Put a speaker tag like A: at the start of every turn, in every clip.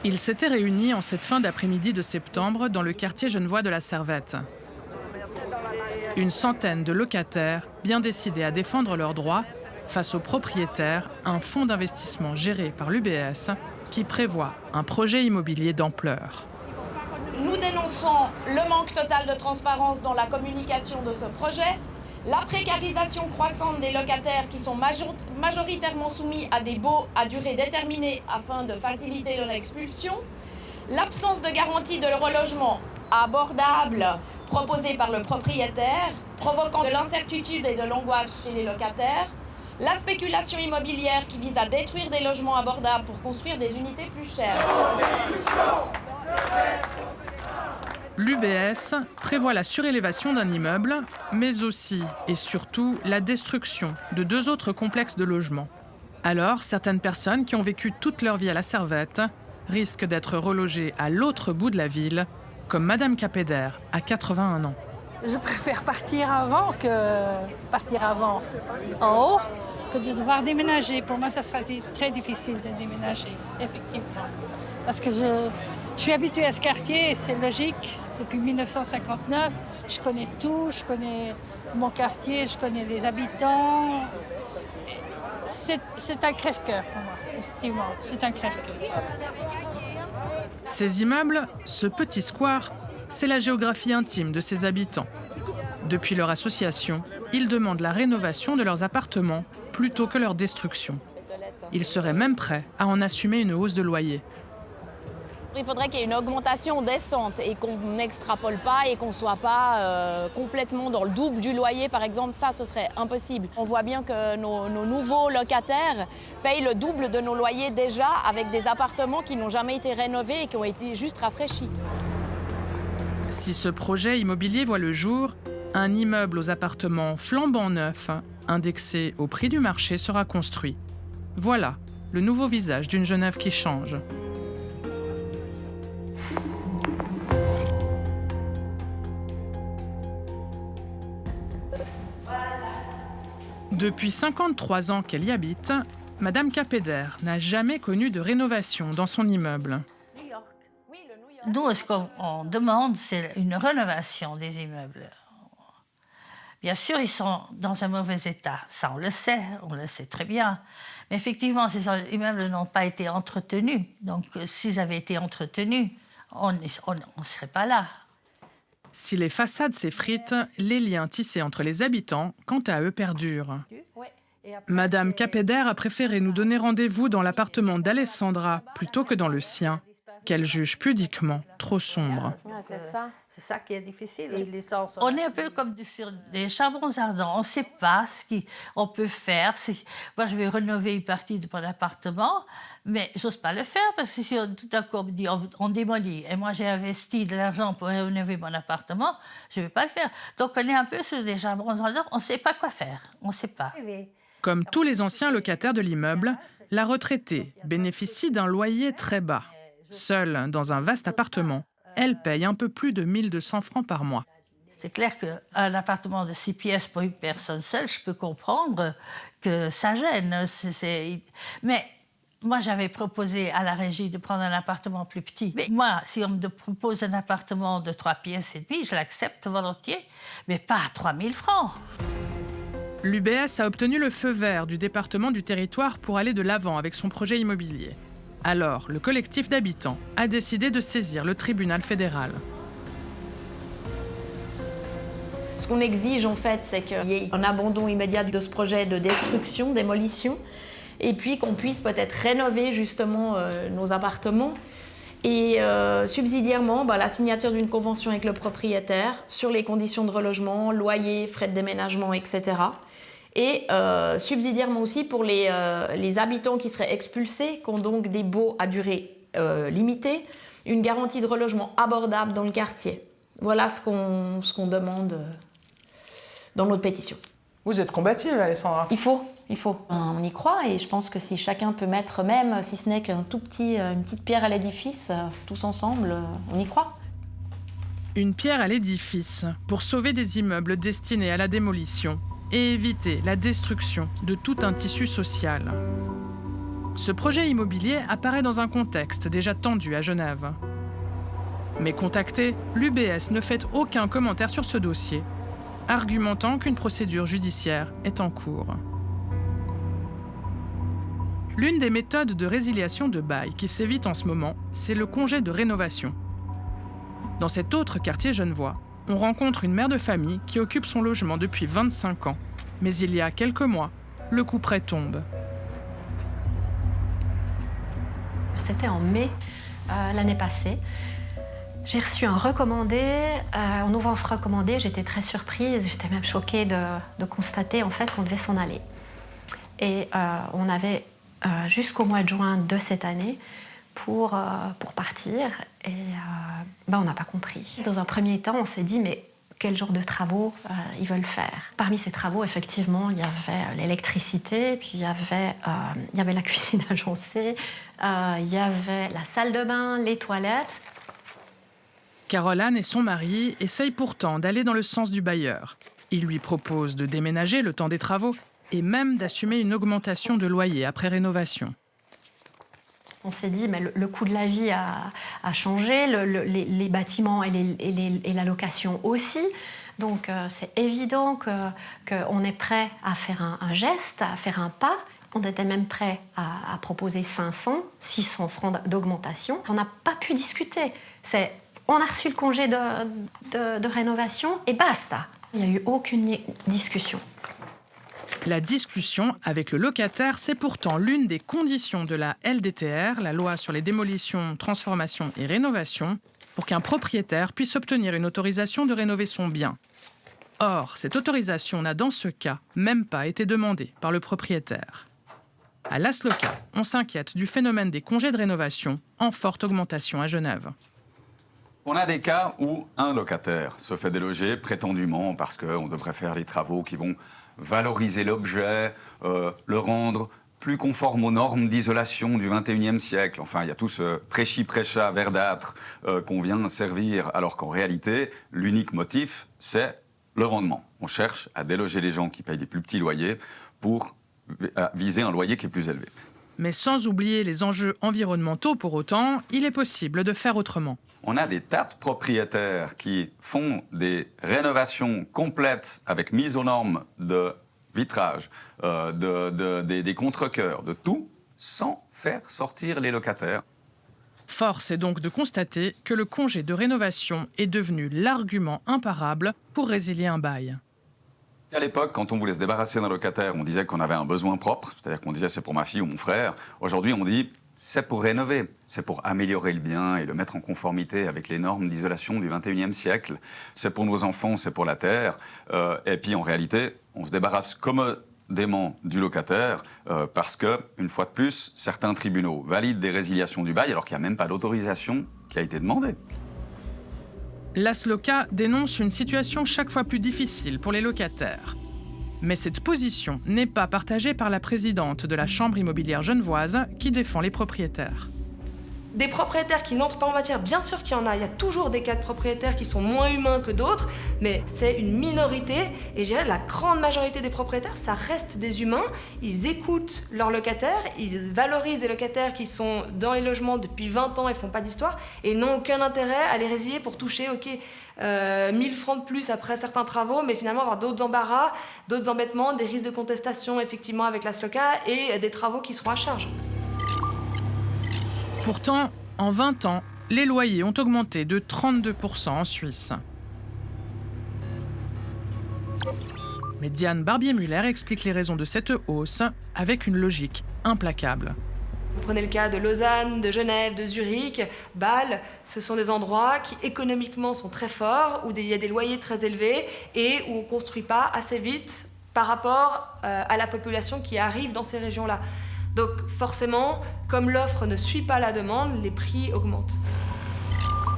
A: Ils s'étaient réunis en cette fin d'après-midi de septembre dans le quartier genevois de la Servette. Une centaine de locataires bien décidés à défendre leurs droits face aux propriétaires, un fonds d'investissement géré par l'UBS qui prévoit un projet immobilier d'ampleur.
B: Nous dénonçons le manque total de transparence dans la communication de ce projet, la précarisation croissante des locataires qui sont majoritairement soumis à des baux à durée déterminée afin de faciliter leur expulsion, l'absence de garantie de relogement abordable proposée par le propriétaire, provoquant de l'incertitude et de l'angoisse chez les locataires, la spéculation immobilière qui vise à détruire des logements abordables pour construire des unités plus chères.
A: L'UBS prévoit la surélévation d'un immeuble, mais aussi et surtout la destruction de 2 autres complexes de logements. Alors, certaines personnes qui ont vécu toute leur vie à la Servette risquent d'être relogées à l'autre bout de la ville, comme Madame Capeder, à 81 ans.
C: Je préfère partir avant en haut que de devoir déménager. Pour moi, ça sera très difficile de déménager, effectivement. Parce que je suis habituée à ce quartier et c'est logique. Depuis 1959, je connais tout, je connais mon quartier, je connais les habitants. C'est un crève-cœur pour moi, effectivement, c'est un crève-cœur.
A: Ces immeubles, ce petit square, c'est la géographie intime de ses habitants. Depuis leur association, ils demandent la rénovation de leurs appartements plutôt que leur destruction. Ils seraient même prêts à en assumer une hausse de loyer.
B: Il faudrait qu'il y ait une augmentation décente et qu'on n'extrapole pas et qu'on ne soit pas complètement dans le double du loyer, par exemple. Ça, ce serait impossible. On voit bien que nos nouveaux locataires payent le double de nos loyers déjà avec des appartements qui n'ont jamais été rénovés et qui ont été juste rafraîchis.
A: Si ce projet immobilier voit le jour, un immeuble aux appartements flambant neufs, indexé au prix du marché, sera construit. Voilà le nouveau visage d'une Genève qui change. Depuis 53 ans qu'elle y habite, Madame Capeder n'a jamais connu de rénovation dans son immeuble.
C: Nous, ce qu'on demande, c'est une rénovation des immeubles. Bien sûr, ils sont dans un mauvais état. Ça, on le sait très bien. Mais effectivement, ces immeubles n'ont pas été entretenus. Donc, s'ils avaient été entretenus, on ne serait pas là.
A: Si les façades s'effritent, les liens tissés entre les habitants, quant à eux, perdurent. Madame Capeder a préféré nous donner rendez-vous dans l'appartement d'Alessandra plutôt que dans le sien, qu'elle juge pudiquement trop sombre.
C: C'est ça qui est difficile. On est un peu comme sur des charbons ardents. On ne sait pas ce qu'on peut faire. Moi, je vais rénover une partie de mon appartement, mais je n'ose pas le faire parce que si tout à coup on me dit on démolit et moi j'ai investi de l'argent pour rénover mon appartement, je ne vais pas le faire. Donc on est un peu sur des charbons ardents. On ne sait pas quoi faire. On ne sait pas.
A: Comme tous les anciens locataires de l'immeuble, la retraitée bénéficie d'un loyer très bas. Seule dans un vaste appartement, elle paye un peu plus de 1 200 francs par mois.
C: C'est clair qu'un appartement de 6 pièces pour une personne seule, je peux comprendre que ça gêne. Mais moi, j'avais proposé à la régie de prendre un appartement plus petit. Mais moi, si on me propose un appartement de 3 pièces et demie, je l'accepte volontiers, mais pas à 3 000 francs.
A: L'UBS a obtenu le feu vert du département du territoire pour aller de l'avant avec son projet immobilier. Alors, le collectif d'habitants a décidé de saisir le tribunal fédéral.
B: Ce qu'on exige, en fait, c'est qu'il y ait un abandon immédiat de ce projet de destruction, démolition, et puis qu'on puisse peut-être rénover justement nos appartements. Et subsidiairement, la signature d'une convention avec le propriétaire sur les conditions de relogement, loyer, frais de déménagement, etc. Et subsidiairement aussi pour les habitants qui seraient expulsés, qui ont donc des baux à durée limitée, une garantie de relogement abordable dans le quartier. Voilà ce qu'on demande dans notre pétition.
A: Vous êtes combative, Alessandra.
B: Il faut. On y croit et je pense que si chacun peut mettre même, si ce n'est qu'une petite pierre à l'édifice, tous ensemble, on y croit.
A: Une pierre à l'édifice pour sauver des immeubles destinés à la démolition et éviter la destruction de tout un tissu social. Ce projet immobilier apparaît dans un contexte déjà tendu à Genève. Mais contacté, l'UBS ne fait aucun commentaire sur ce dossier, argumentant qu'une procédure judiciaire est en cours. L'une des méthodes de résiliation de bail qui sévit en ce moment, c'est le congé de rénovation. Dans cet autre quartier genevois, on rencontre une mère de famille qui occupe son logement depuis 25 ans. Mais il y a quelques mois, le couperet tombe.
D: C'était en mai l'année passée. J'ai reçu un recommandé. En ouvrant ce recommandé, j'étais très surprise. J'étais même choquée de constater en fait qu'on devait s'en aller. Et on avait jusqu'au mois de juin de cette année pour partir. Et on n'a pas compris. Dans un premier temps, on s'est dit mais quel genre de travaux ils veulent faire. Parmi ces travaux, effectivement, il y avait l'électricité, puis il y avait la cuisine agencée, il y avait la salle de bain, les toilettes.
A: Caroline et son mari essayent pourtant d'aller dans le sens du bailleur. Ils lui proposent de déménager le temps des travaux et même d'assumer une augmentation de loyer après rénovation.
D: On s'est dit, mais le coût de la vie a changé, les bâtiments et la location aussi. Donc c'est évident qu'on est prêt à faire un geste, à faire un pas. On était même prêt à proposer 500, 600 francs d'augmentation. On n'a pas pu discuter. On a reçu le congé de rénovation et basta. Il n'y a eu aucune discussion.
A: La discussion avec le locataire, c'est pourtant l'une des conditions de la LDTR, la loi sur les démolitions, transformations et rénovations, pour qu'un propriétaire puisse obtenir une autorisation de rénover son bien. Or, cette autorisation n'a dans ce cas même pas été demandée par le propriétaire. À l'Asloca, on s'inquiète du phénomène des congés de rénovation en forte augmentation à Genève.
E: On a des cas où un locataire se fait déloger prétendument parce qu'on devrait faire les travaux qui vont valoriser l'objet, le rendre plus conforme aux normes d'isolation du XXIe siècle. Enfin, il y a tout ce prêchi-prêcha verdâtre qu'on vient servir, alors qu'en réalité, l'unique motif, c'est le rendement. On cherche à déloger les gens qui payent des plus petits loyers pour viser un loyer qui est plus élevé.
A: Mais sans oublier les enjeux environnementaux pour autant, il est possible de faire autrement.
E: On a des tas de propriétaires qui font des rénovations complètes avec mise aux normes de vitrage, des contre-cœurs, de tout, sans faire sortir les locataires.
A: Force est donc de constater que le congé de rénovation est devenu l'argument imparable pour résilier un bail.
E: À l'époque, quand on voulait se débarrasser d'un locataire, on disait qu'on avait un besoin propre, c'est-à-dire qu'on disait c'est pour ma fille ou mon frère. Aujourd'hui, on dit c'est pour rénover, c'est pour améliorer le bien et le mettre en conformité avec les normes d'isolation du XXIe siècle. C'est pour nos enfants, c'est pour la terre. Et puis en réalité, on se débarrasse commodément du locataire parce que, une fois de plus, certains tribunaux valident des résiliations du bail alors qu'il n'y a même pas d'autorisation qui a été demandée.
A: L'Asloca dénonce une situation chaque fois plus difficile pour les locataires. Mais cette position n'est pas partagée par la présidente de la Chambre immobilière genevoise qui défend les propriétaires.
F: Des propriétaires qui n'entrent pas en matière, bien sûr qu'il y en a. Il y a toujours des cas de propriétaires qui sont moins humains que d'autres, mais c'est une minorité. Et je dirais la grande majorité des propriétaires, ça reste des humains. Ils écoutent leurs locataires, ils valorisent les locataires qui sont dans les logements depuis 20 ans et font pas d'histoire, et n'ont aucun intérêt à les résilier pour toucher 1000 francs de plus après certains travaux, mais finalement avoir d'autres embarras, d'autres embêtements, des risques de contestation effectivement avec l'Asloca et des travaux qui seront à charge.
A: Pourtant, en 20 ans, les loyers ont augmenté de 32% en Suisse. Mais Diane Barbier-Muller explique les raisons de cette hausse avec une logique implacable.
F: Vous prenez le cas de Lausanne, de Genève, de Zurich, Bâle, ce sont des endroits qui économiquement sont très forts, où il y a des loyers très élevés et où on ne construit pas assez vite par rapport à la population qui arrive dans ces régions-là. Donc forcément, comme l'offre ne suit pas la demande, les prix augmentent.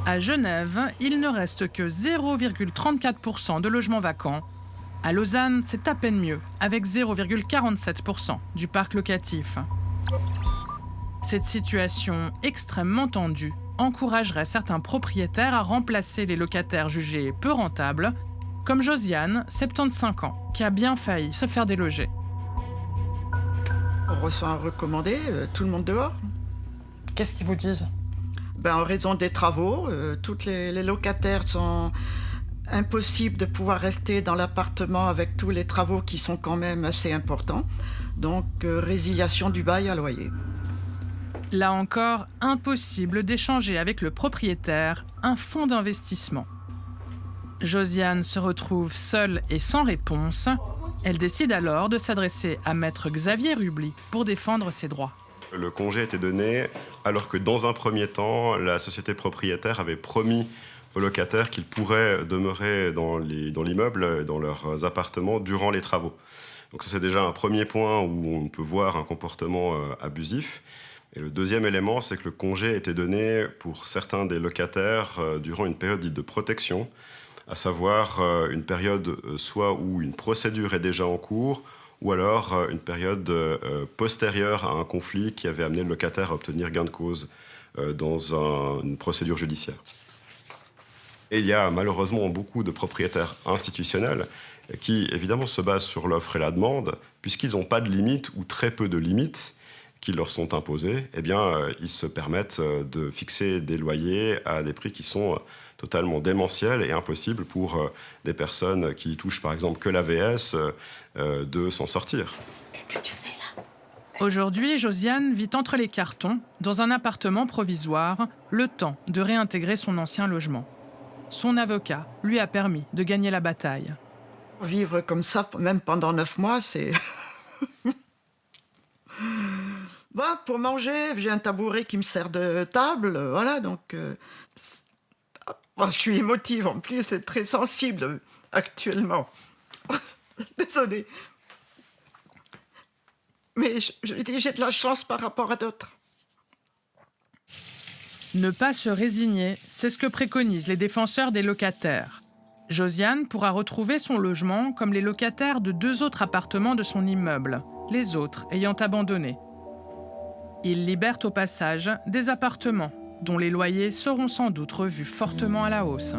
A: À Genève, il ne reste que 0,34% de logements vacants. À Lausanne, c'est à peine mieux, avec 0,47% du parc locatif. Cette situation extrêmement tendue encouragerait certains propriétaires à remplacer les locataires jugés peu rentables, comme Josiane, 75 ans, qui a bien failli se faire déloger.
G: On reçoit un recommandé, tout le monde dehors.
H: Qu'est-ce qu'ils vous disent?
G: En raison des travaux, tous les locataires sont impossibles de pouvoir rester dans l'appartement avec tous les travaux qui sont quand même assez importants. Donc, résiliation du bail à loyer.
A: Là encore, impossible d'échanger avec le propriétaire un fonds d'investissement. Josiane se retrouve seule et sans réponse. Elle décide alors de s'adresser à maître Xavier Rubly pour défendre ses droits.
I: Le congé a été donné alors que dans un premier temps, la société propriétaire avait promis aux locataires qu'ils pourraient demeurer dans l'immeuble, dans leurs appartements, durant les travaux. Donc ça, c'est déjà un premier point où on peut voir un comportement abusif. Et le deuxième élément, c'est que le congé a été donné pour certains des locataires durant une période dite de protection, à savoir une période soit où une procédure est déjà en cours, ou alors une période postérieure à un conflit qui avait amené le locataire à obtenir gain de cause dans une procédure judiciaire. Et il y a malheureusement beaucoup de propriétaires institutionnels qui, évidemment, se basent sur l'offre et la demande, puisqu'ils n'ont pas de limites ou très peu de limites qui leur sont imposées, eh bien, ils se permettent de fixer des loyers à des prix qui sont totalement démentiels et impossibles pour des personnes qui touchent, par exemple, que l'AVS, de s'en sortir.
B: Qu'est-ce que tu fais là?
A: Aujourd'hui, Josiane vit entre les cartons, dans un appartement provisoire, le temps de réintégrer son ancien logement. Son avocat lui a permis de gagner la bataille.
G: Vivre comme ça, même pendant 9 mois, c'est... pour manger, j'ai un tabouret qui me sert de table, voilà, donc... je suis émotive en plus, c'est très sensible actuellement. Désolée. Mais je dis, j'ai de la chance par rapport à d'autres.
A: Ne pas se résigner, c'est ce que préconisent les défenseurs des locataires. Josiane pourra retrouver son logement comme les locataires de 2 autres appartements de son immeuble, les autres ayant abandonné. Ils libèrent au passage des appartements dont les loyers seront sans doute revus fortement à la hausse.